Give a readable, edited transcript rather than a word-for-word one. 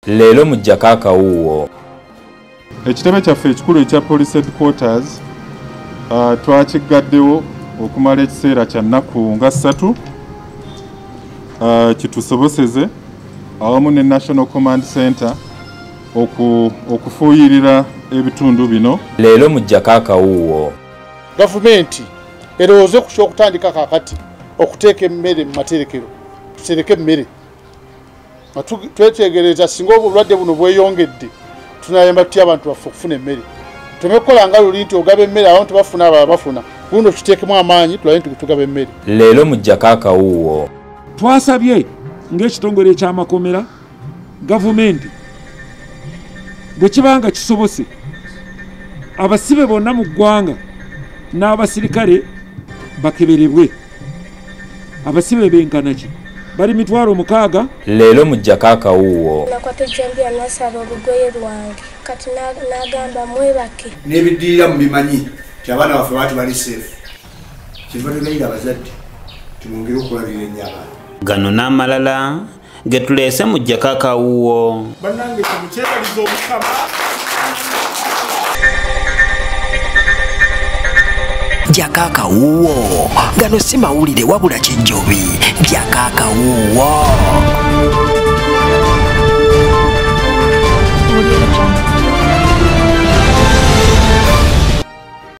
leero mu Jakaka wuwo. Ekitebe kyaffe ekikulu ekya Police Headquarters twakigaddewo okumala ekiseera kya nnaku nga 3 kitusoboseze awamu ne National Command Center okufuuyirira ebitundu bino. Leero mu Jakaka wuwo. Gavumenti erowooze ku ky'okutandika kaakati okuteeka emmere mu materekero, tutereke emmere. Twetegereza singa obulwadde buno bweyongedde tunayamba tutya abantu baffe okufuna emmere. Tumekola nga luli nti ogaba emmere abantu bafuna abala bafuna. Buno tuteekemu amaanyi tulabe nti tugaba emmere. Leero mu Jakaka wuwo. Twasabye ng'ekitongole eky'amakomera gavumenti bwe kibanga kisobose abasibe bonna mu ggwanga n'abasirikale bakeberebwe. Abasibe benkana ki bali 600. Leero mu Jakaka wuwo. Nakwatejjambira nasaba olugoye lwange kati n'agamba mwebake n'ebidirira mu bimanyi ti abaana baffe baati bali seefu kiva tegayira abazadde tumwongere okulabira ennyo abaana. Gano n'amalala ge tuleese mu Jakaka wuwo. Bannange tumukyebaliza Omukama. Jakaka wuwo. Gano si mawulire wabula kijjobi. Jakaka wuwo.